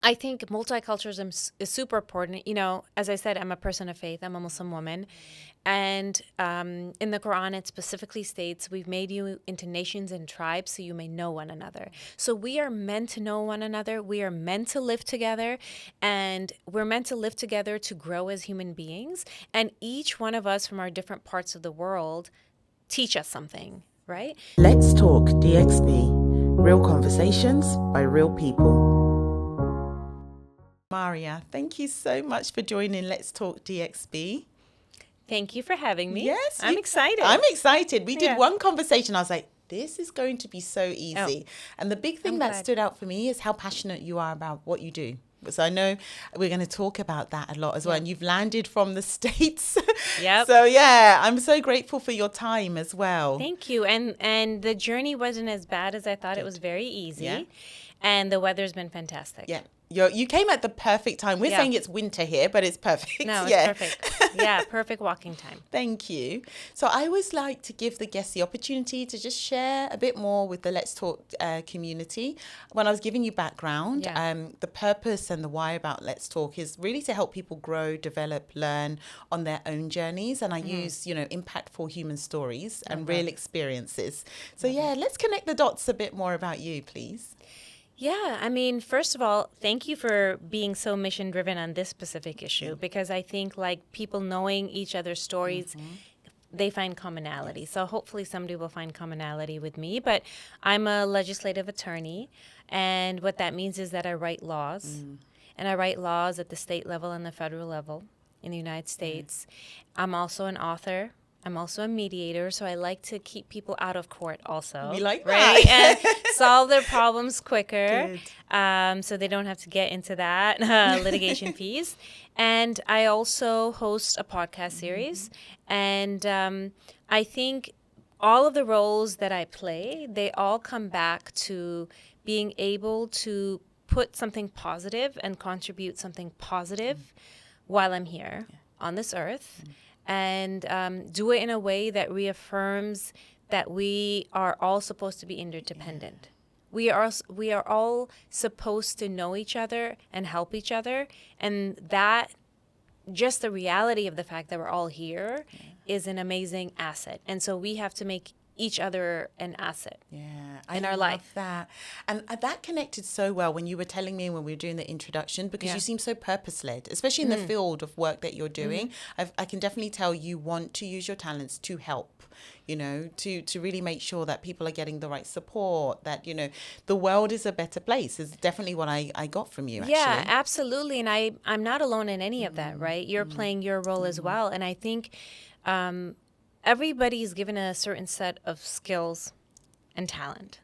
I think multiculturalism is super important. You know, as I said, I'm a person of faith. I'm a Muslim woman. And in the Quran, it specifically states, we've made you into nations and tribes so you may know one another. So we are meant to know one another. We are meant to live together. And we're meant to live together to grow as human beings. And each one of us from our different parts of the world teach us something, right? Let's talk DXB. Real conversations by real people. Maaria, thank you so much for joining Let's Talk DXB. Thank you for having me. Yes. I'm excited. I'm excited. We did Yeah. one conversation. I was like, this is going to be so easy. And the big thing I'm that glad. stood out for me is how passionate you are about what you do. So I know we're going to talk about that a lot as well. And you've landed from the States. Yep. So yeah, I'm so grateful for your time as well. Thank you. And the journey wasn't as bad as I thought. It was very easy. Yeah. And the weather's been fantastic. Yeah. You came at the perfect time. We're Yeah. saying it's winter here, but it's perfect. No, it's yeah. perfect. Yeah, perfect walking time. Thank you. So I always like to give the guests the opportunity to just share a bit more with the Let's Talk community. When I was giving you background, the purpose and the why about Let's Talk is really to help people grow, develop, learn on their own journeys. And I use, impactful human stories and real experiences. So let's connect the dots a bit more about you, please. Yeah, I mean, first of all, thank you for being so mission driven on this specific issue, because I think like people knowing each other's stories, they find commonality. So hopefully somebody will find commonality with me. But I'm a legislative attorney, and what that means is that I write laws, and I write laws at the state level and the federal level in the United States. I'm also an author. I'm also a mediator, so I like to keep people out of court also. We like right? that. And solve their problems quicker, Good. so they don't have to get into that litigation fees. And I also host a podcast series. And I think all of the roles that I play, they all come back to being able to put something positive and contribute something positive while I'm here on this earth. And do it in a way that reaffirms that we are all supposed to be interdependent. We are all supposed to know each other and help each other, and that just the reality of the fact that we're all here is an amazing asset. And so we have to make each other an asset in our life. That. And that connected so well when you were telling me when we were doing the introduction, because you seem so purpose-led, especially in the field of work that you're doing. I can definitely tell you want to use your talents to help, to really make sure that people are getting the right support, that, the world is a better place is definitely what I got from you, actually. Yeah, absolutely. And I'm not alone in any of that, right? You're playing your role as well. And I think everybody is given a certain set of skills and talent.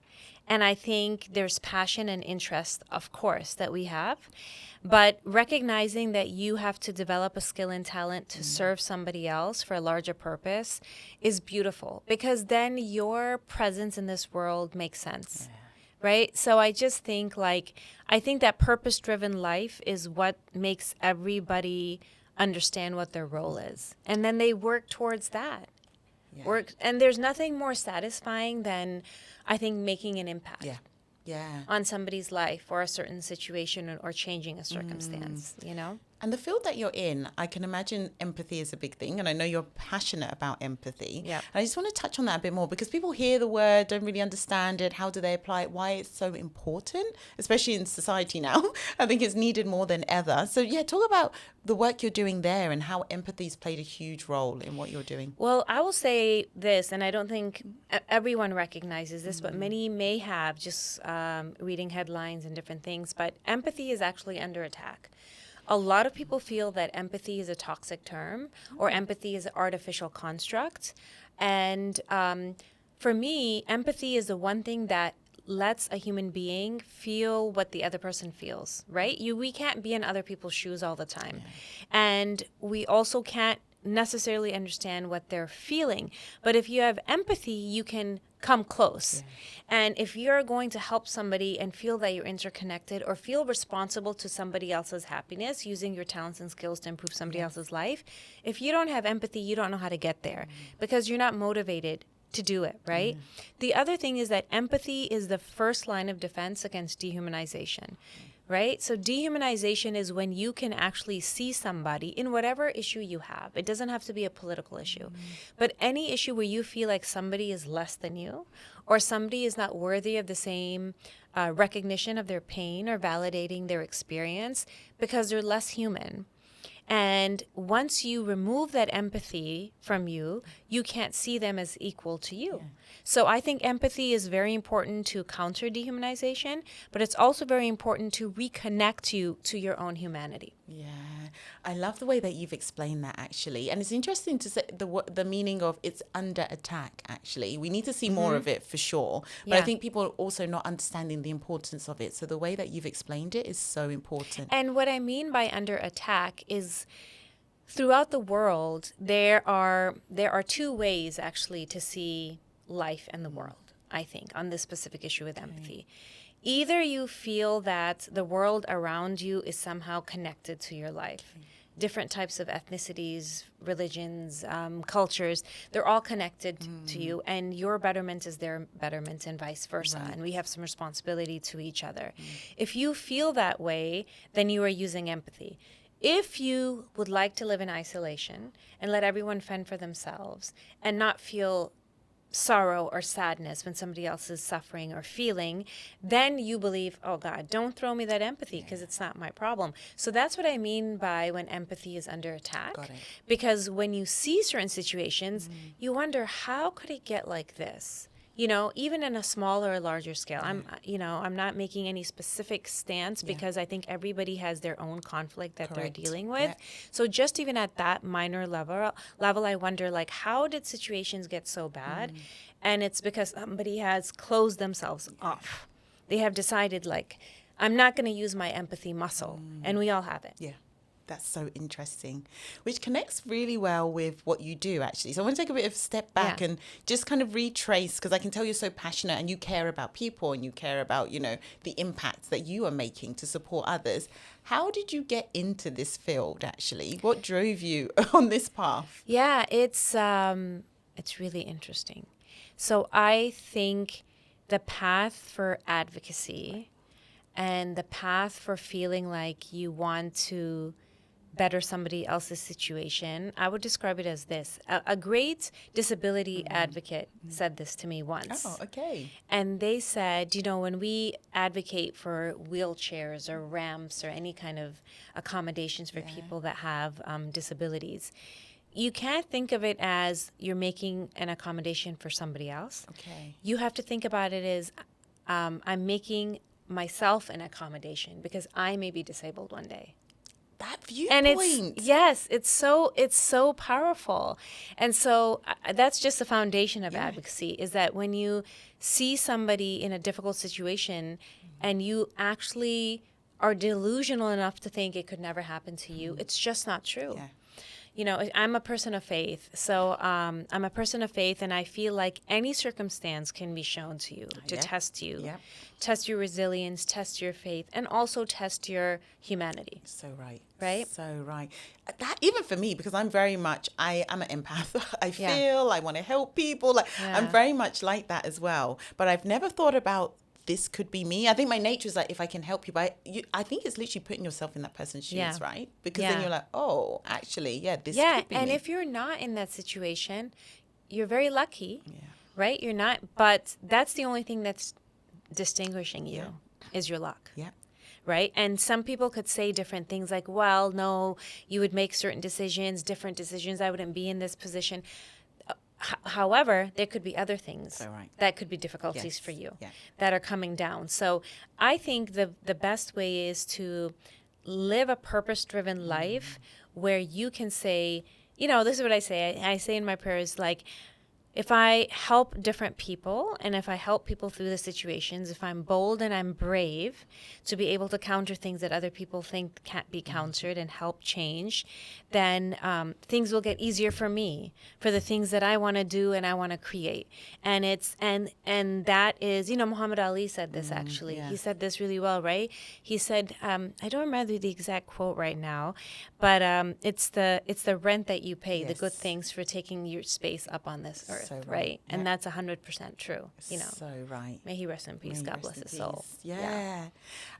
And I think there's passion and interest, of course, that we have. But recognizing that you have to develop a skill and talent to serve somebody else for a larger purpose is beautiful, because then your presence in this world makes sense. Right? So I just think I think that purpose-driven life is what makes everybody understand what their role is. And then they work towards that. And there's nothing more satisfying than, I think, making an impact on somebody's life or a certain situation or changing a circumstance, And the field that you're in, I can imagine empathy is a big thing. And I know you're passionate about empathy. Yeah. And I just want to touch on that a bit more, because people hear the word, don't really understand it. How do they apply it? Why it's so important, especially in society now. I think it's needed more than ever. So talk about the work you're doing there and how empathy's played a huge role in what you're doing. Well, I will say this, and I don't think everyone recognizes this, but many may have just reading headlines and different things. But empathy is actually under attack. A lot of people feel that empathy is a toxic term or empathy is an artificial construct. And for me, empathy is the one thing that lets a human being feel what the other person feels, right? We can't be in other people's shoes all the time. And we also can't necessarily understand what they're feeling. But if you have empathy, you can come close. And if you're going to help somebody and feel that you're interconnected or feel responsible to somebody else's happiness, using your talents and skills to improve somebody else's life, if you don't have empathy, you don't know how to get there because you're not motivated to do it, right? The other thing is that empathy is the first line of defense against dehumanization. right? So dehumanization is when you can actually see somebody in whatever issue you have. It doesn't have to be a political issue, but any issue where you feel like somebody is less than you or somebody is not worthy of the same recognition of their pain or validating their experience because they're less human. And once you remove that empathy from you, you can't see them as equal to you. Yeah. So I think empathy is very important to counter dehumanization, but it's also very important to reconnect you to your own humanity. Yeah, I love the way that you've explained that, actually. And it's interesting to say the meaning of it's under attack, actually. We need to see more of it for sure. But I think people are also not understanding the importance of it. So the way that you've explained it is so important. And what I mean by under attack is throughout the world, there are two ways, actually, to see life and the world, I think, on this specific issue with empathy. Either you feel that the world around you is somehow connected to your life. Different types of ethnicities, religions, cultures, they're all connected to you, and your betterment is their betterment and vice versa. Right. And we have some responsibility to each other. If you feel that way, then you are using empathy. If you would like to live in isolation and let everyone fend for themselves and not feel sorrow or sadness when somebody else is suffering or feeling, then you believe, oh God, don't throw me that empathy because it's not my problem. So that's what I mean by when empathy is under attack. Got it. Because when you see certain situations, you wonder, how could it get like this? You know, even in a smaller or larger scale. I'm not making any specific stance because I think everybody has their own conflict that they're dealing with. So just even at that minor level, I wonder, like, how did situations get so bad? And it's because somebody has closed themselves off. They have decided, like, I'm not going to use my empathy muscle. And we all have it. Yeah. That's so interesting, which connects really well with what you do, actually. So I want to take a bit of a step back and just kind of retrace, because I can tell you're so passionate and you care about people and you care about, you know, the impact that you are making to support others. How did you get into this field, actually? What drove you on this path? Yeah, it's really interesting. So I think the path for advocacy and the path for feeling like you want to better somebody else's situation, I would describe it as this. A great disability advocate said this to me once. Oh, okay. And they said, you know, when we advocate for wheelchairs or ramps or any kind of accommodations for people that have disabilities, you can't think of it as you're making an accommodation for somebody else. Okay. You have to think about it as I'm making myself an accommodation because I may be disabled one day. That viewpoint. And it's so powerful. And so that's just the foundation of advocacy, is that when you see somebody in a difficult situation and you actually are delusional enough to think it could never happen to you, it's just not true. Yeah. You know, I'm a person of faith. So I'm a person of faith, and I feel like any circumstance can be shown to you to test you. Yep. Test your resilience, test your faith, and also test your humanity. So right. Right? So right. That, even for me, because I'm very much, I am an empath. I feel, I want to help people. Like I'm very much like that as well. But I've never thought about this could be me. I think my nature is like, if I can help you, but I think it's literally putting yourself in that person's shoes, right? Because then you're like, oh, actually, this could be and me. if you're not in that situation, you're very lucky, right? You're not, but that's the only thing that's distinguishing you is your luck. Yeah. Right? And some people could say different things like, well, no, you would make certain decisions, different decisions. I wouldn't be in this position. However, there could be other things that could be difficulties for you that are coming down. So I think the best way is to live a purpose-driven life where you can say, you know, this is what I say. I say in my prayers, like, if I help different people and if I help people through the situations, if I'm bold and I'm brave to be able to counter things that other people think can't be countered and help change, then things will get easier for me, for the things that I want to do and I want to create. And it's and that is, you know, Muhammad Ali said this actually. He said this really well, right? He said, I don't remember the exact quote right now, but it's the rent that you pay, the good things for taking your space up on this earth. earth, So right? Yeah. And that's 100% true, you know. So right. May he rest in peace. God bless his soul. Yeah.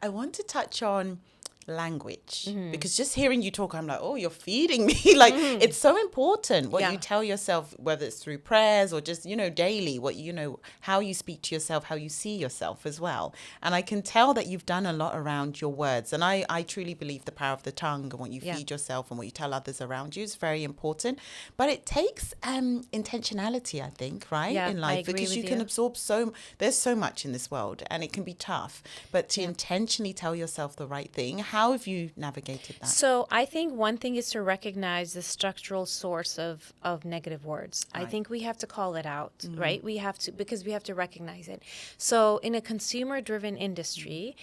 I want to touch on language Mm-hmm. because just hearing you talk, I'm like, oh, you're feeding me. Like, it's so important what you tell yourself, whether it's through prayers or just, daily, how you speak to yourself, how you see yourself as well. And I can tell that you've done a lot around your words. And I truly believe the power of the tongue and what you feed yourself and what you tell others around you is very important. But it takes intentionality, I think, right? In life, because you can absorb there's so much in this world and it can be tough. But to intentionally tell yourself the right thing, how have you navigated that? So I think one thing is to recognize the structural source of negative words. Right. I think we have to call it out, right? We have to, because we have to recognize it. So in a consumer-driven industry,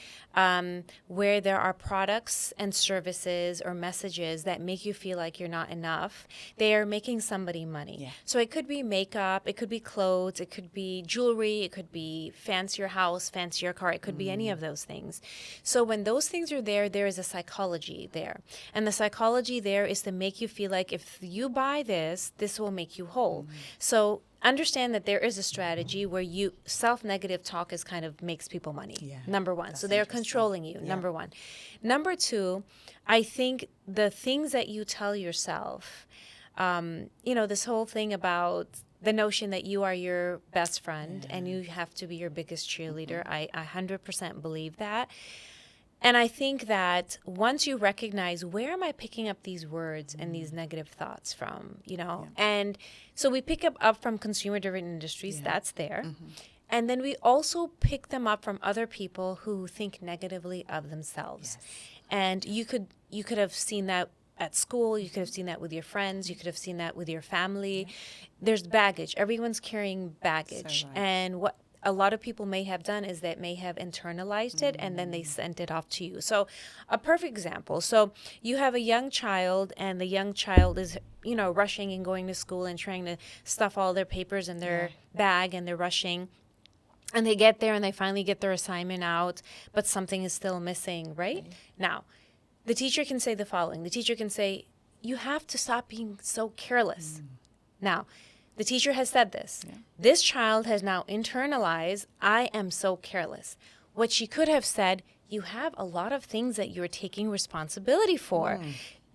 where there are products and services or messages that make you feel like you're not enough, they are making somebody money. Yeah. So it could be makeup, it could be clothes, it could be jewelry, it could be fancier house, fancier car, it could be any of those things. So when those things are there is a psychology there. And the psychology there is to make you feel like if you buy this will make you whole. So understand that there is a strategy where self-negative talk is kind of makes people money. Yeah, number one. So they're controlling you. Yeah. Number one. Number two, I think the things that you tell yourself, this whole thing about the notion that you are your best friend and you have to be your biggest cheerleader. I 100% believe that. And I think that once you recognize, where am I picking up these words and these negative thoughts from, And so we pick up from consumer-driven industries, that's there. And then we also pick them up from other people who think negatively of themselves. Yes. And you could have seen that at school, you could have seen that with your friends, you could have seen that with your family. Yeah. There's baggage. Everyone's carrying baggage. So right. And what a lot of people may have done is that may have internalized it and then they sent it off to you. So a perfect example. So you have a young child and the young child is, rushing and going to school and trying to stuff all their papers in their bag and they're rushing. And they get there and they finally get their assignment out, but something is still missing, right? Now, the teacher can say the following. The teacher can say, you have to stop being so careless. Now, the teacher has said this. Yeah. This child has now internalized, I am so careless. What she could have said, you have a lot of things that you're taking responsibility for.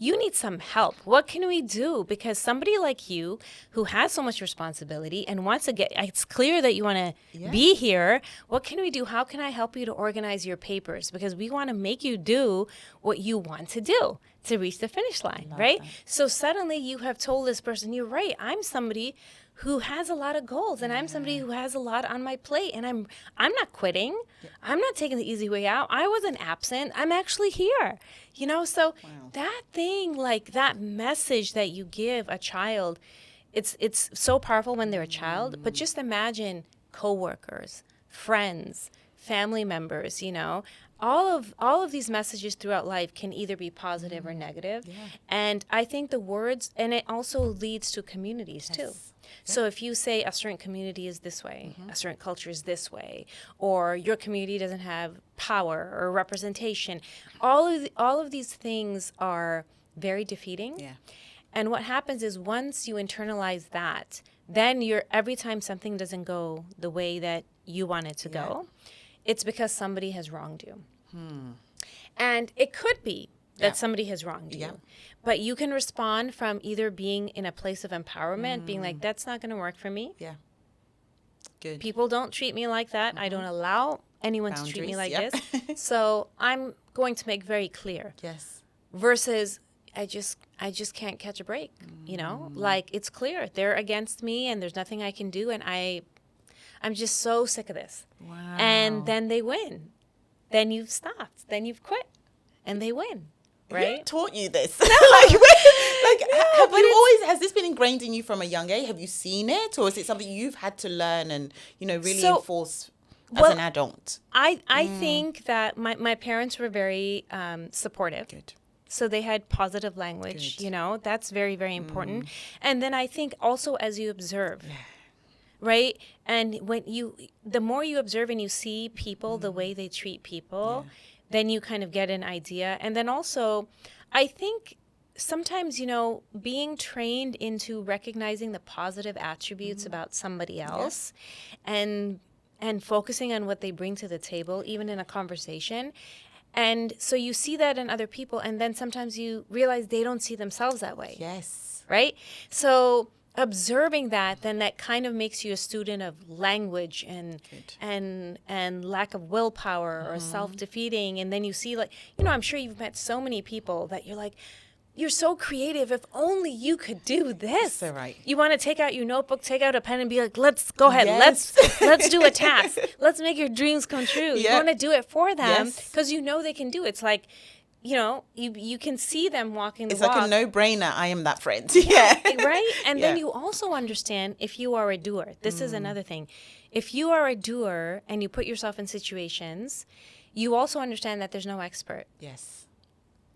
You need some help. What can we do? Because somebody like you who has so much responsibility and wants to it's clear that you want to be here. What can we do? How can I help you to organize your papers? Because we want to make you do what you want to do to reach the finish line, right? That. So suddenly you have told this person, you're right, I'm somebody who has a lot of goals and I'm somebody who has a lot on my plate and I'm not quitting. Yeah. I'm not taking the easy way out. I wasn't absent. I'm actually here. So that thing, like that message that you give a child, it's so powerful when they're a child, but just imagine coworkers, friends, family members, all of these messages throughout life can either be positive or negative. Yeah. And I think the words, and it also leads to communities too. So if you say a certain community is this way, a certain culture is this way, or your community doesn't have power or representation, all of these things are very defeating. Yeah. And what happens is once you internalize that, then every time something doesn't go the way that you want it to go, it's because somebody has wronged you. And it could be that somebody has wronged you. But you can respond from either being in a place of empowerment, being like, that's not going to work for me. Yeah. Good. People don't treat me like that. I don't allow anyone to treat me like this. So I'm going to make very clear. Yes. Versus I just can't catch a break, Like it's clear they're against me and there's nothing I can do and I'm just so sick of this. Wow. And then they win. Then you've stopped. Then you've quit. And they win. Right? Who taught you this? Has this been ingrained in you from a young age? Have you seen it? Or is it something you've had to learn and, really enforce as an adult? I think that my parents were very supportive. Good. So they had positive language, Good. That's very, very important. And then I think also as you observe, right? And the more you observe and you see people, the way they treat people, then you kind of get an idea. And then also, I think sometimes, being trained into recognizing the positive attributes about somebody else and focusing on what they bring to the table, even in a conversation. And so you see that in other people, and then sometimes you realize they don't see themselves that way. Yes. Right? So observing that, then that kind of makes you a student of language and lack of willpower or self-defeating. And then you see, like, I'm sure you've met so many people that you're like, you're so creative. If only you could do this. So right. You want to take out your notebook, take out a pen, and be like, "Let's go ahead. Yes. Let's do a task. Let's make your dreams come true." Yeah. You want to do it for them Yes. because they can do it. It's like, you can see them walking the It's walk. like a no-brainer. I am that friend. Yeah. Right? And then Yeah. you also understand if you are a doer. This is another thing. If you are a doer and you put yourself in situations, you also understand that there's no expert. Yes.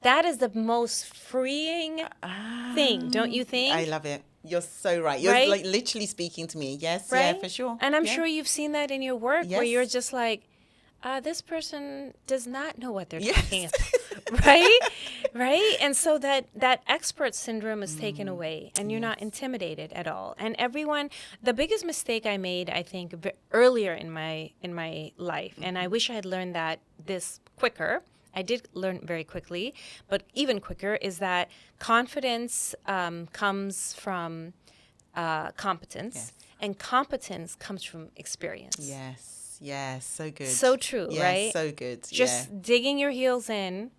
That is the most freeing thing, don't you think? I love it. You're so right. You're Right? like literally speaking to me. Yes. Right? Yeah, for sure. And I'm Yeah. sure you've seen that in your work where Yes. you're just like, this person does not know what they're Yes. talking about. Right? Right? And so that expert syndrome is taken away and you're not intimidated at all. And the biggest mistake I made, I think, earlier in my life, and I wish I had learned that this quicker. I did learn very quickly, but even quicker is that confidence comes from competence, Yes. and competence comes from experience. Yes. Yes. So good. So true, Yes, right? so good. Just digging your heels in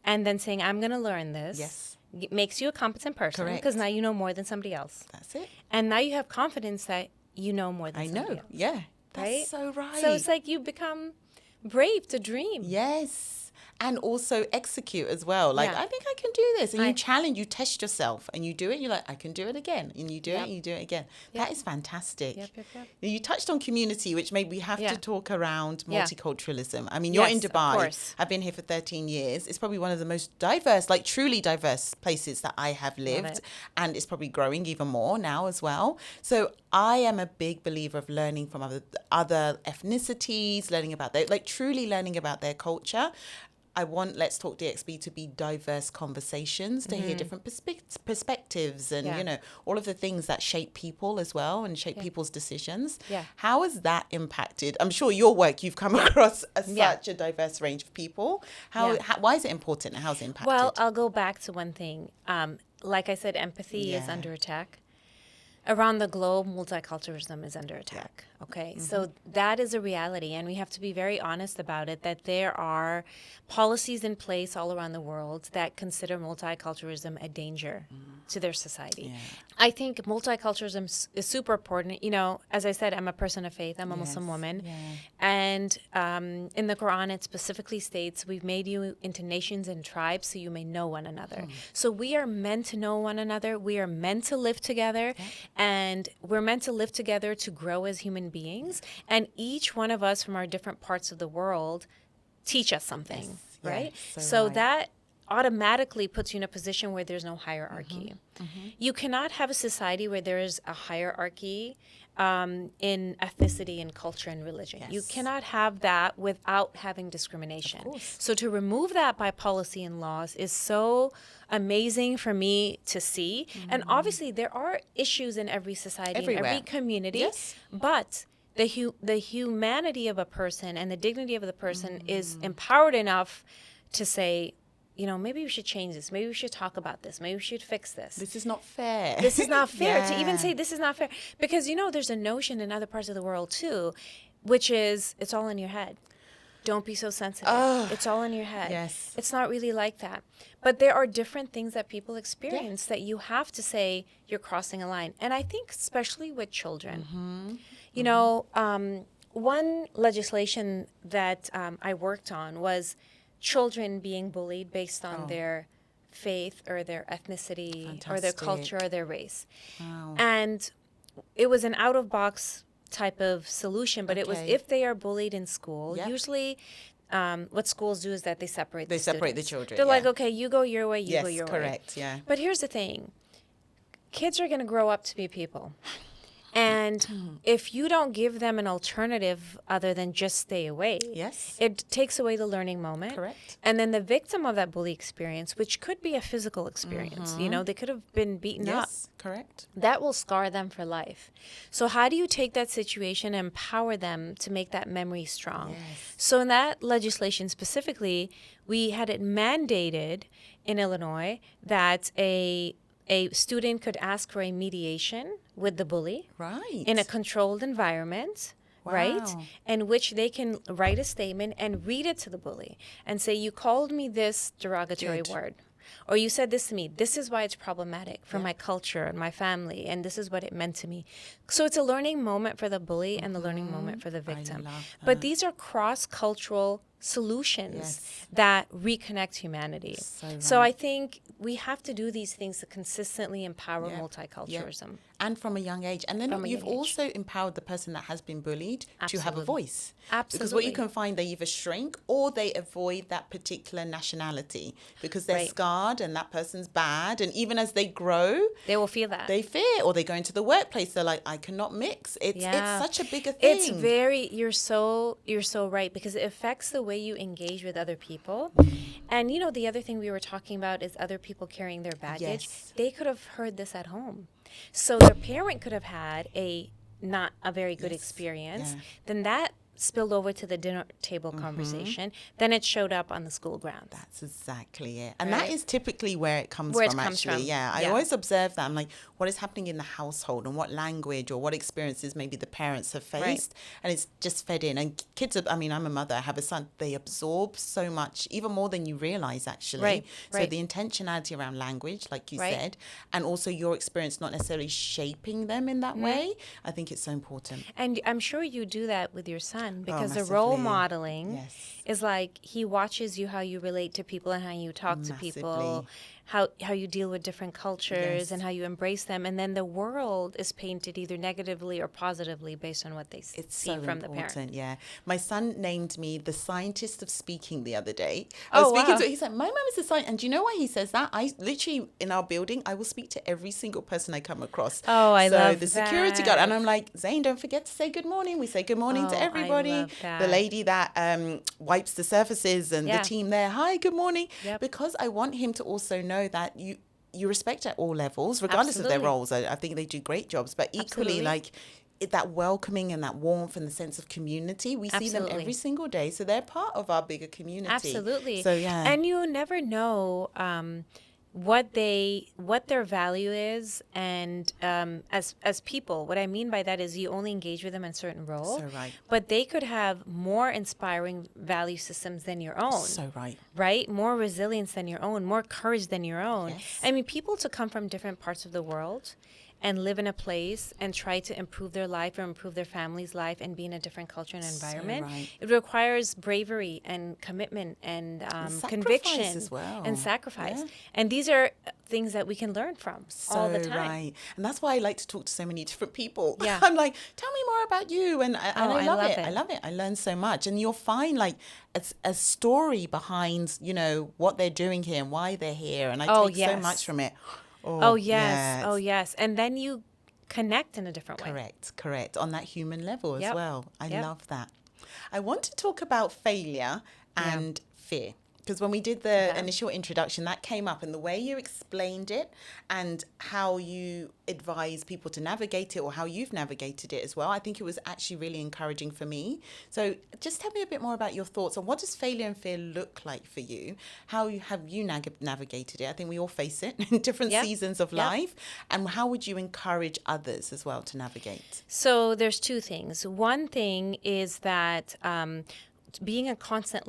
and then saying, I'm going to learn this. Yes. Makes you a competent person Correct. because now you know more than somebody else. That's it. And now you have confidence that you know more than I somebody know. else. Yeah. That's Right? so right. So it's like you become brave to dream. Yes. And also execute as well. Like, Yeah. I think I can do this. And you test yourself and you do it. You're like, I can do it again. And you do it Yep. and you do it again. Yep. That is fantastic. Yep. You touched on community, which maybe we have Yeah. to talk around Yeah. multiculturalism. I mean, you're in Yes, of Dubai. course. I've been here for 13 years. It's probably one of the most diverse, like truly diverse places that I have lived. it. And it's probably growing even more now as well. So I am a big believer of learning from other ethnicities, truly learning about their culture. I want Let's Talk DXB to be diverse conversations, to hear different perspectives and, Yeah. all of the things that shape people as well and shape people's decisions. Yeah. How has that impacted? I'm sure your work, you've come across such a diverse range of people. Why is it important and how's it impacted? Well, I'll go back to one thing. Like I said, empathy is Yeah. under attack. Around the globe, multiculturalism is under attack. Okay, so that is a reality, and we have to be very honest about it, that there are policies in place all around the world that consider multiculturalism a danger to their society. Yeah. I think multiculturalism is super important. As I said, I'm a person of faith. I'm a Muslim woman. Yeah. And in the Quran, it specifically states, we've made you into nations and tribes so you may know one another. So we are meant to know one another. We are meant to live together. And we're meant to live together to grow as human beings. And each one of us from our different parts of the world teach us something, Yeah, right? so So right. that automatically puts you in a position where there's no hierarchy. You cannot have a society where there is a hierarchy in ethnicity and culture and religion. You Yes. cannot have that without having discrimination. Of course. So to remove that by policy and laws is so amazing for me to see. And obviously there are issues in every society, in Everywhere. every community, Yes. but the humanity of a person and the dignity of the person is empowered enough to say, maybe we should change this. Maybe we should talk about this. Maybe we should fix this. This is not fair. This is not fair. To even Yeah. say this is not fair. Because, there's a notion in other parts of the world too, which is it's all in your head. Don't be so sensitive. It's all in your head. Yes. It's not really like that. But there are different things that people experience that you have to say you're crossing a line. And I think especially with children, one legislation that I worked on was children being bullied based on their faith or their ethnicity or their culture or their race. Wow. And it was an out-of-box type of solution, but it was Okay. if they are bullied in school, Yep. usually what schools do is that they separate They the separate the students. children, They're like, yeah. okay, you go your way, you go Yes, your way. correct. Yeah. But here's the thing. Kids are going to grow up to be people. And if you don't give them an alternative other than just stay away, Yes. it takes away the learning moment. Correct. And then the victim of that bully experience, which could be a physical experience, you know, they could have been beaten up. Yes, correct. That will scar them for life. So how do you take that situation and empower them to make that memory strong? Yes. So in that legislation specifically, we had it mandated in Illinois that a student could ask for a mediation with the bully Right. in a controlled environment, right? Wow. In which they can write a statement and read it to the bully and say, you called me this derogatory Good. word. Or you said this to me. This is why it's problematic for my culture and my family. And this is what it meant to me. So it's a learning moment for the bully and the learning moment for the victim. love But these are cross-cultural solutions Yes. that reconnect humanity. So I think we have to do these things to consistently empower Yep. multiculturalism. And from a young age. And then From a you've young age. also empowered the person that has been bullied to have a Absolutely. voice. Because what Absolutely. you can find, they either shrink or they avoid that particular nationality because they're Right. scarred and that person's bad. And even as they grow, They will feel that. they fear, or they go into the workplace, they're like, I cannot mix. It's such a bigger thing. It's very, you're so right, because it affects the way you engage with other people. And you know, the other thing we were talking about is other people carrying their baggage. Yes. They could have heard this at home. So their parent could have had not a very good Yes. experience. Yeah. Then that spilled over to the dinner table conversation. Then it showed up on the school grounds. That's exactly it. And that Right. is typically where it comes Where it from, comes actually. from. Yeah. I Yeah. always observe that. I'm like, what is happening in the household and what language or what experiences maybe the parents have faced? And it's just fed in. And kids, I'm a mother, I have a son, they absorb so much, even more than you realize, actually. Right, So right. the intentionality around language, like you Right. said, and also your experience not necessarily shaping them in that way, I think it's so important. And I'm sure you do that with your son, because the massively. role modeling Yes. is like he watches you, how you relate to people and how you talk to people, Massively. how you deal with different cultures Yes. and how you embrace them. And then the world is painted either negatively or positively based on what they It's see so from the important, parent. yeah. My son named me the scientist of speaking the other day. Oh, I was speaking wow. to, he's like, my mum is a scientist. And do you know why he says that? I literally, in our building, I will speak to every single person I come across. Oh, I so love the security guard. that. And I'm like, Zane, don't forget to say good morning. We say good morning to Oh, I everybody. love The that. lady that wipes the surfaces and Yeah. the team there, hi, good morning. Yep. Because I want him to also know that you respect at all levels, regardless of their Absolutely. roles. I think they do great jobs. But equally, Absolutely. like, that welcoming and that warmth and the sense of community, we see them Absolutely. every single day. So they're part of our bigger community. Absolutely. So, yeah. And you never know what their value is, and as people, what I mean by that is you only engage with them in a certain role, So right. but they could have more inspiring value systems than your own. So right. Right? More resilience than your own, more courage than your own. Yes. I mean, people to come from different parts of the world and live in a place and try to improve their life or improve their family's life and be in a different culture and environment. right. It requires bravery and commitment and sacrifice conviction as well. and sacrifice. Yeah. And these are things that we can learn from all the So time. right. And that's why I like to talk to so many different people. Yeah. I'm like, tell me more about you. And I I love love it. it. I love it. I learn so much. And you'll find like a story behind, what they're doing here and why they're here. And I take so yes. much from it. Oh, yes. Oh, yes. And then you connect in a different way. Correct. On that human level as Yep. well. I Yep. love that. I want to talk about failure and fear. Because when we did the initial introduction, that came up, and the way you explained it and how you advise people to navigate it, or how you've navigated it as well, I think it was actually really encouraging for me. So just tell me a bit more about your thoughts on what does failure and fear look like for you? How have you navigated it? I think we all face it in different Yep. seasons of Yep. life. And how would you encourage others as well to navigate? So there's two things. One thing is that being a constant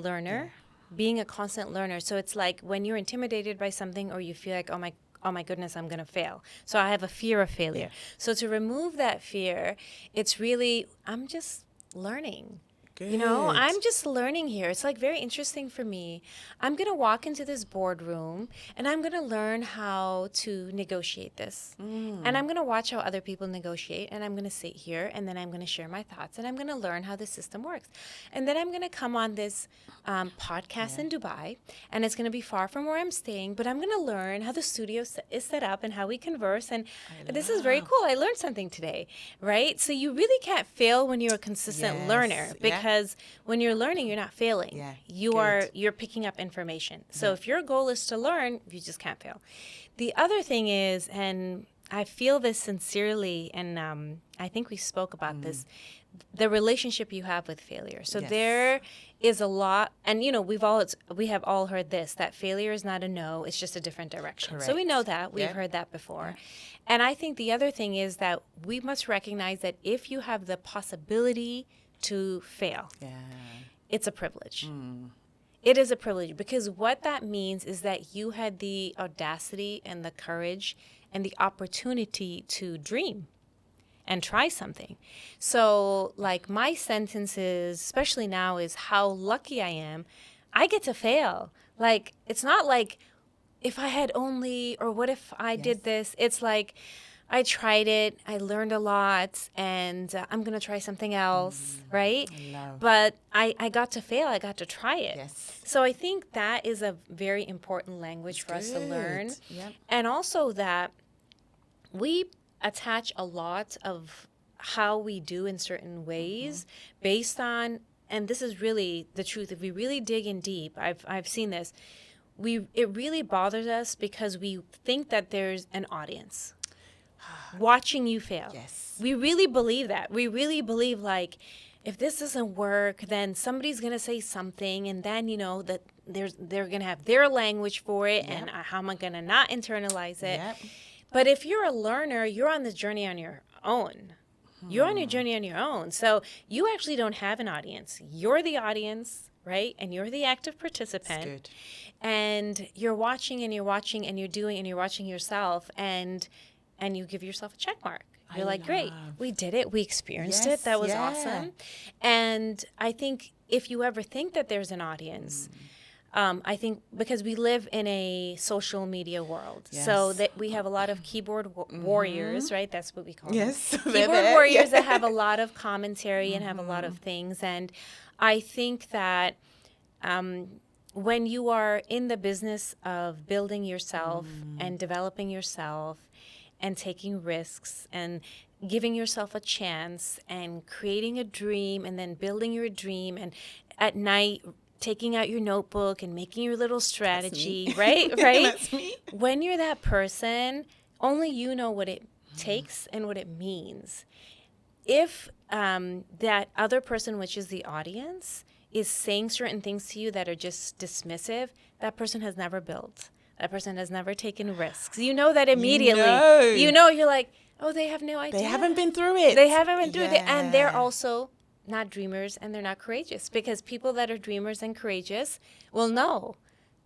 learner. So it's like when you're intimidated by something, or you feel like, oh my goodness, I'm going to fail. So I have a fear of failure. So to remove that fear, it's really, I'm just learning. You know, I'm just learning here. It's like very interesting for me. I'm going to walk into this boardroom and I'm going to learn how to negotiate this. And I'm going to watch how other people negotiate, and I'm going to sit here and then I'm going to share my thoughts and I'm going to learn how the system works. And then I'm going to come on this podcast in Dubai, and it's going to be far from where I'm staying, but I'm going to learn how the studio is set up and how we converse. And this is very cool. I learned something today, right? So you really can't fail when you're a consistent learner, because when you're learning, you're not failing. You're picking up information. So if your goal is to learn, you just can't fail. The other thing is, and I feel this sincerely, and I think we spoke about this, the relationship you have with failure. So there is a lot, and you know, we have all heard this, that failure is not a no, it's just a different direction. Correct. So we know that. We've heard that before. And I think the other thing is that we must recognize that if you have the possibility to fail, it's a privilege. It is a privilege, because what that means is that you had the audacity and the courage and the opportunity to dream and try something. So like my sentences, especially now, is how lucky I am. I get to fail. Like, it's not like if I had only, or what if I did this? It's like, I tried it, I learned a lot, and I'm going to try something else, right? But I got to fail, I got to try it. So I think that is a very important language for us to learn. And also that we attach a lot of how we do in certain ways based on, and this is really the truth, if we really dig in deep, I've seen this, it really bothers us because we think that there's an audience watching you fail. We really believe that. We really believe, like, if this doesn't work, then somebody's going to say something, and then, you know, that they're going to have their language for it, and how am I going to not internalize it? But if you're a learner, you're on this journey on your own. You're on your journey on your own. So you actually don't have an audience. You're the audience, right? And you're the active participant. And you're watching and you're watching and you're doing and you're watching yourself, and you give yourself a check mark. You're like, great, we did it. We experienced it. That was awesome. And I think if you ever think that there's an audience, I think because we live in a social media world, so that we have a lot of keyboard warriors, right? That's what we call them. Keyboard warriors that have a lot of commentary and have a lot of things. And I think that when you are in the business of building yourself and developing yourself and taking risks and giving yourself a chance and creating a dream and then building your dream, and at night taking out your notebook and making your little strategy, right? That's me. When you're that person, only you know what it takes and what it means. If that other person, which is the audience, is saying certain things to you that are just dismissive, that person has never built. That person has never taken risks. You know that immediately. You know, you're like, oh, they have no idea. They haven't been through it. They haven't been through it. And they're also not dreamers, and they're not courageous, because people that are dreamers and courageous will know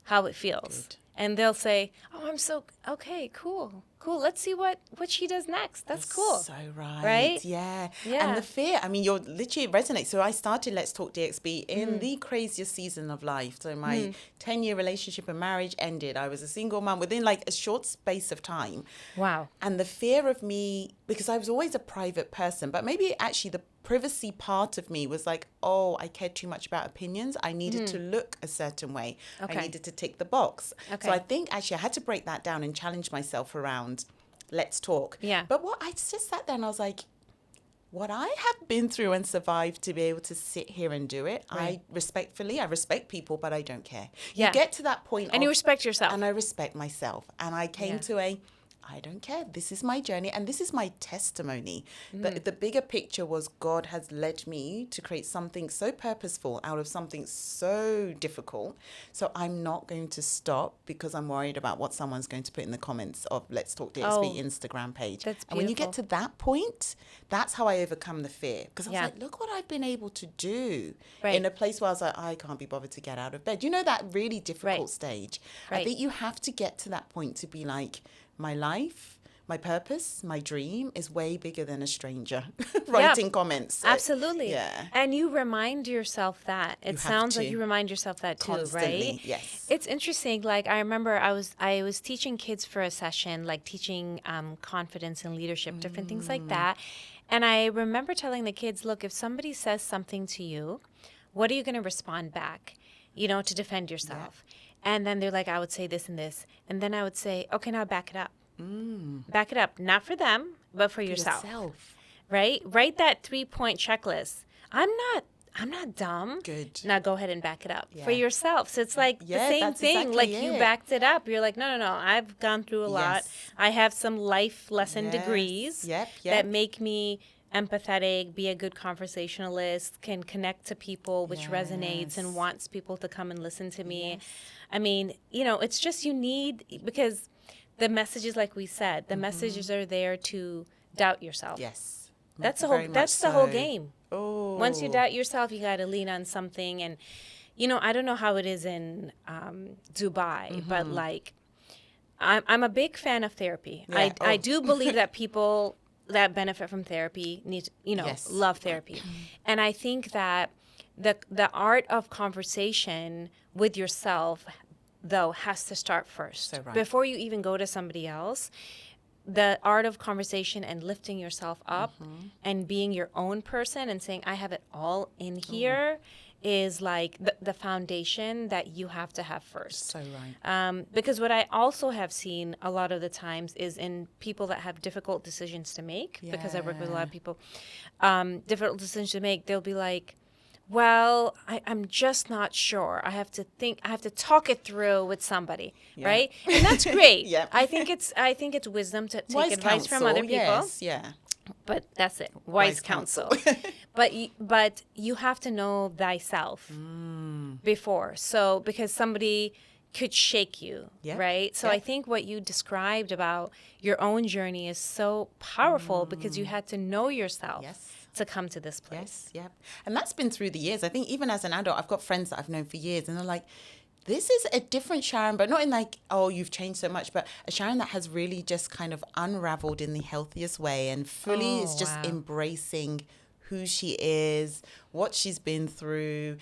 how it feels. And they'll say, oh, I'm so, okay, cool. Let's see what she does next. That's cool. So right? Yeah. And the fear, I mean, you're literally, it resonates. So I started Let's Talk DXB in the craziest season of life. So my 10-year relationship and marriage ended. I was a single mom within like a short space of time. Wow. And the fear of me, because I was always a private person, but maybe actually the privacy part of me was like, oh, I cared too much about opinions. I needed to look a certain way. I needed to tick the box. So I think actually I had to break that down and challenge myself around Let's Talk. But what I just sat there and I was like, what I have been through and survived to be able to sit here and do it, I respect people, but I don't care. You get to that point. And you respect yourself. And I respect myself. And I came to I don't care. This is my journey and this is my testimony. The bigger picture was God has led me to create something so purposeful out of something so difficult. So I'm not going to stop because I'm worried about what someone's going to put in the comments of Let's Talk DXB Instagram page. That's beautiful. And when you get to that point, that's how I overcome the fear. Because I was like, look what I've been able to do in a place where I was like, I can't be bothered to get out of bed. You know, that really difficult stage. I think you have to get to that point to be like, my life, my purpose, my dream is way bigger than a stranger writing comments. Absolutely. Yeah. And you remind yourself that. It sounds like you remind yourself that too, constantly, right? yes. It's interesting. Like I remember I was teaching kids for a session, like teaching confidence and leadership, different things like that. And I remember telling the kids, look, if somebody says something to you, what are you going to respond back, to defend yourself? Yeah. And then they're like, I would say this and this. And then I would say, okay, now back it up. Back it up, not for them, but for yourself. Right? Write that 3-point checklist. I'm not dumb. Good. Now go ahead and back it up for yourself. So it's like the same thing. Exactly like you backed it up. You're like, no. I've gone through a lot. I have some life lesson degrees that make me empathetic, be a good conversationalist, can connect to people, which resonates and wants people to come and listen to me. I mean, it's just you need, because the messages, like we said, the messages are there to doubt yourself. Yes. That's the whole game. Oh. Once you doubt yourself, you got to lean on something. And, I don't know how it is in Dubai, but like, I'm a big fan of therapy. Yeah. I do believe that people that benefit from therapy need, love therapy. And I think that the art of conversation with yourself, though, has to start first. So right. Before you even go to somebody else, the art of conversation and lifting yourself up and being your own person and saying, I have it all in here is like the foundation that you have to have first. So right. Because what I also have seen a lot of the times is in people that have difficult decisions to make, because I work with a lot of people, difficult decisions to make, they'll be like, well, I'm just not sure. I have to talk it through with somebody, right? And that's great. I think it's wisdom to take wise advice counsel, from other people. Yes, yeah. But that's it. Wise counsel. But you have to know thyself before. So because somebody could shake you, right? So I think what you described about your own journey is so powerful because you had to know yourself. To come to this place. And that's been through the years. I think even as an adult, I've got friends that I've known for years and they're like, this is a different Sharon, but not in like, oh, you've changed so much, but a Sharon that has really just kind of unraveled in the healthiest way and fully is just embracing who she is, what she's been through.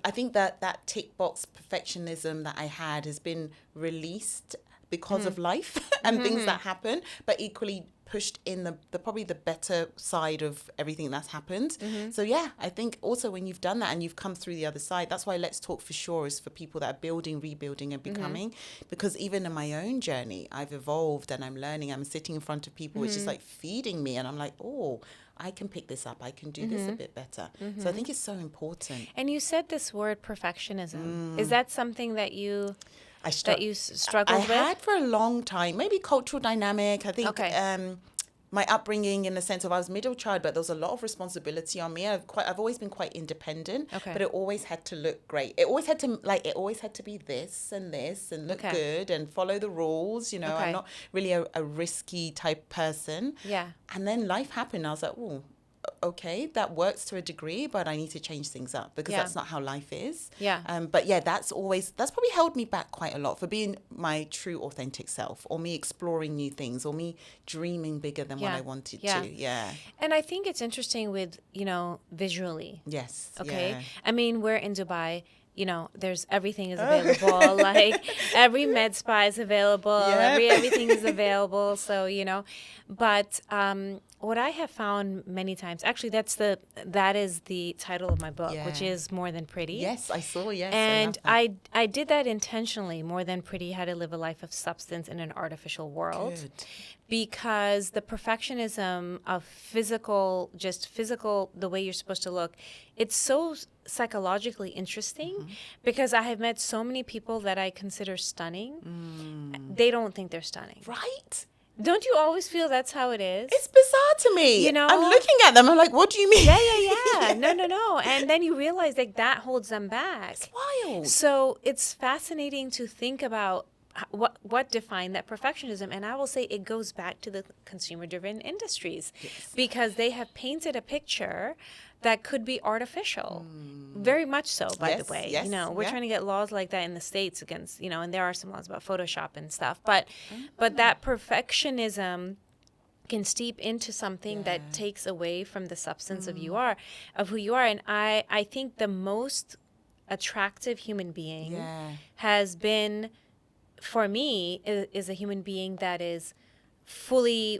I think that tick box perfectionism that I had has been released because of life and things that happen, but equally pushed in the probably the better side of everything that's happened. So I think also when you've done that and you've come through the other side, that's why Let's Talk for sure is for people that are building, rebuilding and becoming, because even in my own journey, I've evolved and I'm learning. I'm sitting in front of people, which is like feeding me and I'm like, oh, I can pick this up. I can do this a bit better. So I think it's so important. And you said this word perfectionism. Is that something that you... that you struggled with? I had for a long time, maybe cultural dynamic. I think my upbringing in the sense of I was middle child, but there was a lot of responsibility on me. I've always been quite independent, but it always had to look great. It always had to be this and look good and follow the rules. I'm not really a risky type person. Yeah. And then life happened. I was like, oh, okay, that works to a degree, but I need to change things up because that's not how life is. But that's probably held me back quite a lot for being my true authentic self, or me exploring new things, or me dreaming bigger than what I wanted to. And I think it's interesting with, visually. Yes. Okay. Yeah. I mean, we're in Dubai. There's everything is available. Like every med spa is available. Everything is available. So, but what I have found many times, actually, that is the title of my book, which is More Than Pretty. Yes, I saw. Yes, and I did that intentionally. More Than Pretty: How to Live a Life of Substance in an Artificial World. Good. Because the perfectionism of physical, the way you're supposed to look, it's so psychologically interesting because I have met so many people that I consider stunning. They don't think they're stunning. Right? Don't you always feel that's how it is? It's bizarre to me. I'm looking at them. I'm like, what do you mean? Yeah. No. And then you realize that holds them back. It's wild. So it's fascinating to think about what defined that perfectionism. And I will say it goes back to the consumer-driven industries because they have painted a picture that could be artificial. Very much so, by the way. We're trying to get laws like that in the States against, and there are some laws about Photoshop and stuff. But that perfectionism can steep into something Yeah. that takes away from the substance of who you are. And I think the most attractive human being has been, for me, is a human being that is fully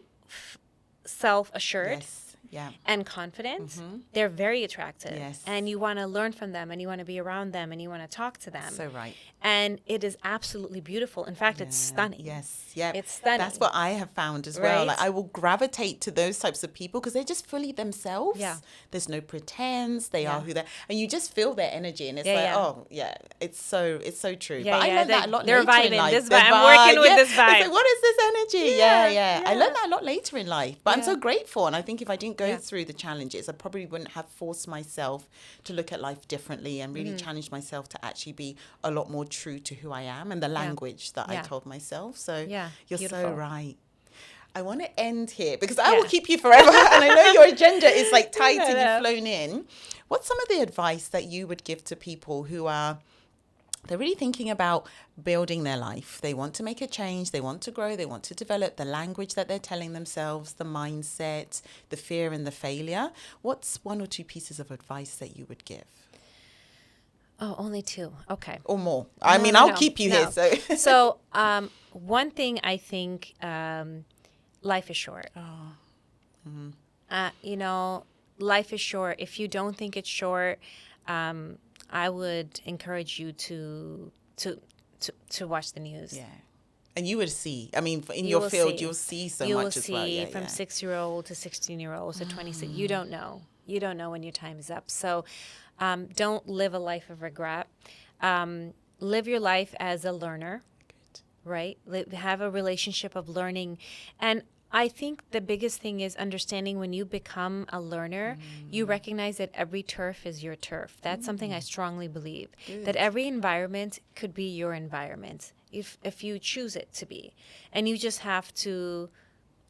self-assured. Yes. Yeah. And confident. They're very attractive. Yes. And you want to learn from them, and you want to be around them, and you want to talk to them. So right. And it is absolutely beautiful. In fact, it's stunning. Yes. Yeah. It's stunning. That's what I have found as well. Right? Like, I will gravitate to those types of people because they're just fully themselves. Yeah. There's no pretense. They are who they are. And you just feel their energy. And it's it's so true. Yeah, but I learned that a lot they're later in vibing. life. This The vibe. I'm working with this It's like, vibe. what is this energy? Yeah. I learned that a lot later in life. But I'm Yeah. so grateful. And I think if I didn't go through the challenges, I probably wouldn't have forced myself to look at life differently and really challenge myself to actually be a lot more true to who I am and the language that I told myself. So you're beautiful. so right. I want to end here because I will keep you forever. And I know your agenda is like tight and you've flown in. What's some of the advice that you would give to people who they're really thinking about building their life? They want to make a change. They want to grow. They want to develop the language that they're telling themselves, the mindset, the fear and the failure. What's one or two pieces of advice that you would give? Oh, only two. Okay. Or more. I'll keep you here. So one thing I think, life is short. Life is short. If you don't think it's short, I would encourage you to watch the news. Yeah. And you would see. I mean, in your field, you'll see so much as well. You will see from 6-year-old to 16-year-olds to 26. You don't know. You don't know when your time is up. So don't live a life of regret. Live your life as a learner. Good. Right? Have a relationship of learning. And I think the biggest thing is understanding when you become a learner, you recognize that every turf is your turf. That's something I strongly believe. Good. That every environment could be your environment if you choose it to be. And you just have to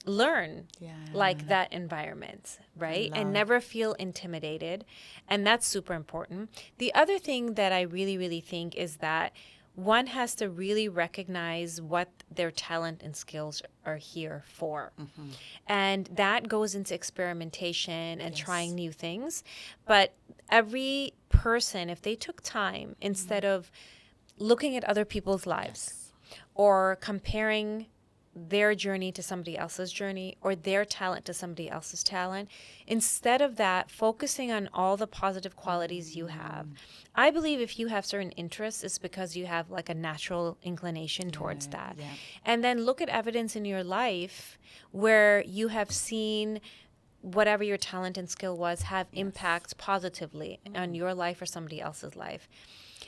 learn like that environment, right? And never feel intimidated. And that's super important. The other thing that I really, really think is that one has to really recognize what their talent and skills are here for. And that goes into experimentation and trying new things. But every person, if they took time, instead of looking at other people's lives or comparing their journey to somebody else's journey or their talent to somebody else's talent, instead of that, focusing on all the positive qualities you have. I believe if you have certain interests, it's because you have like a natural inclination towards that. Yeah. And then look at evidence in your life where you have seen whatever your talent and skill was have impact positively on your life or somebody else's life.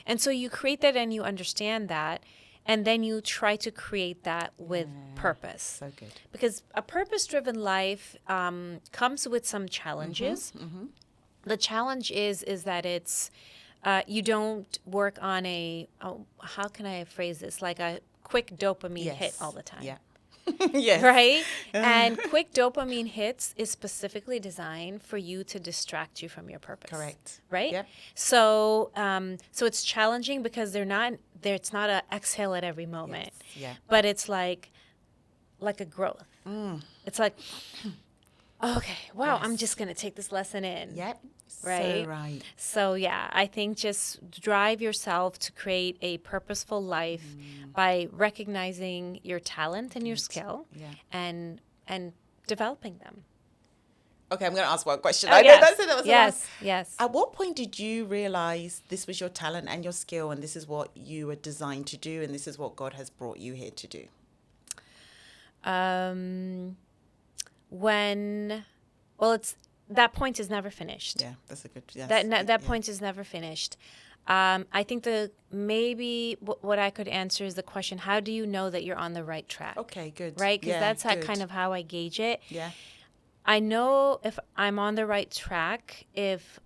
And so you create that and you understand that. And then you try to create that with purpose. So good. Because a purpose-driven life comes with some challenges. The challenge is that it's, you don't work on how can I phrase this? Like a quick dopamine hit all the time. Yeah. Yes. Right? And quick dopamine hits is specifically designed for you to distract you from your purpose. Correct. Right? Yep. So it's challenging because it's not a exhale at every moment. Yes. Yeah. But it's like a growth. It's like, okay, wow, I'm just going to take this lesson in. Yep. Right? So right. So yeah, I think just drive yourself to create a purposeful life by recognizing your talent and your skill and developing them. Okay, I'm going to ask one question. Oh, I know that's it. That was yes. At what point did you realize this was your talent and your skill and this is what you were designed to do and this is what God has brought you here to do? That point is never finished. Yeah, that's a good. Yes. That point is never finished. I think maybe what I could answer is the question: how do you know that you're on the right track? Okay, good. Right, because that's kind of how I gauge it. Yeah. I know if I'm on the right track if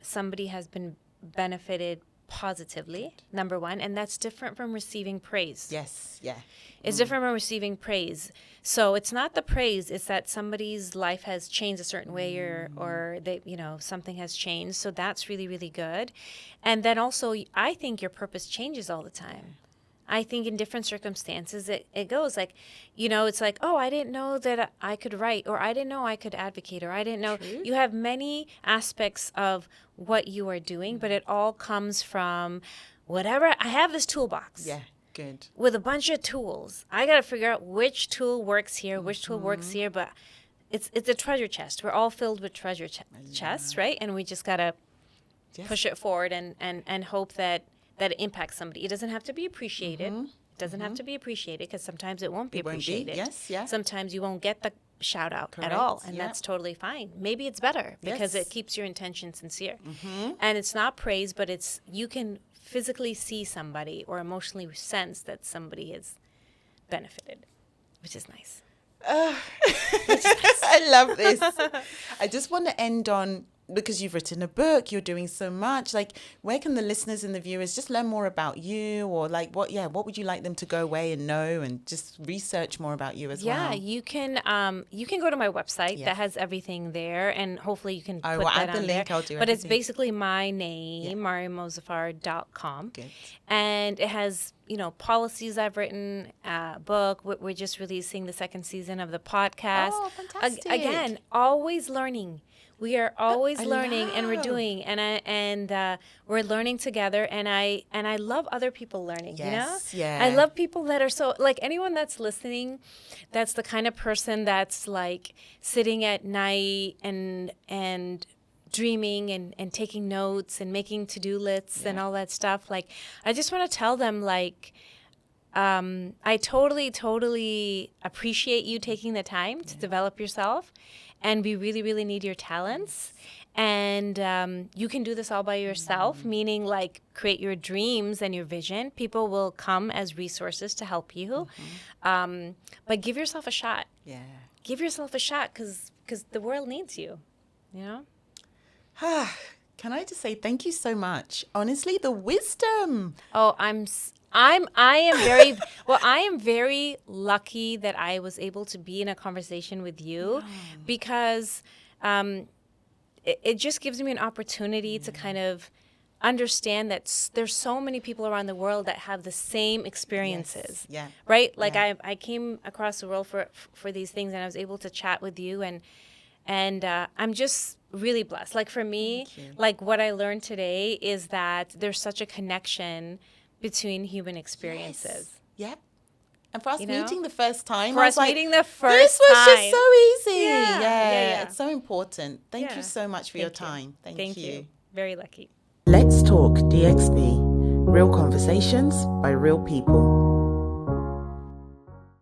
somebody has been benefited positively, number one, and that's different from receiving praise. Yes, yeah. It's different from receiving praise. So it's not the praise, it's that somebody's life has changed a certain way or they, something has changed. So that's really, really good. And then also, I think your purpose changes all the time. I think in different circumstances, it goes like, it's like, oh, I didn't know that I could write, or I didn't know I could advocate, or I didn't know. True. You have many aspects of what you are doing, but it all comes from whatever. I have this toolbox. Yeah, good. With a bunch of tools. I got to figure out which tool works here, which tool works here, but it's a treasure chest. We're all filled with treasure chests, right? And we just got to push it forward and hope that it impacts somebody. It doesn't have to be appreciated. It doesn't have to be appreciated, because sometimes it won't be appreciated. Yes, yeah. Sometimes you won't get the shout out Correct. at all, and that's totally fine. Maybe it's better because Yes. it keeps your intention sincere. And it's not praise, but it's you can physically see somebody or emotionally sense that somebody has benefited, which is nice. I love this. I just want to end on, because you've written a book, you're doing so much, like, where can the listeners and the viewers just learn more about you, or like what would you like them to go away and know and just research more about you as well? Yeah, you can go to my website that has everything there, and hopefully you can put that add the on link. there. I'll do but it's everything. basically my name, MaariaMozaffar.com. Good. And it has, policies I've written, book. We're just releasing the second season of the podcast. Oh, fantastic. Again, always learning. We are always learning, and we're love. doing, and we're learning together. And I love other people learning. Yes, You know, yeah. I love people that are so, like, anyone that's listening, that's the kind of person that's like sitting at night and dreaming and taking notes and making to-do lists and all that stuff. Like, I just want to tell them, like, I totally appreciate you taking the time to develop yourself. And we really, really need your talents. And you can do this all by yourself, meaning, like, create your dreams and your vision. People will come as resources to help you. But give yourself a shot. Yeah. Give yourself a shot, because the world needs you, Can I just say thank you so much? Honestly, the wisdom. Oh, I am very well. I am very lucky that I was able to be in a conversation with you, because it just gives me an opportunity to kind of understand that there's so many people around the world that have the same experiences. Yes. Yeah. Right. Like, I came across the world for these things, and I was able to chat with you, and I'm just really blessed. Like, for me, like, what I learned today is that there's such a connection between human experiences. Yes. Yep. And for us You know? meeting the first time, For I was us like, meeting the first this was just time. so easy. Yeah. It's so important. Thank Yeah. you so much for your Thank you. time. Thank you. Very lucky. Let's talk DXB. Real conversations by real people.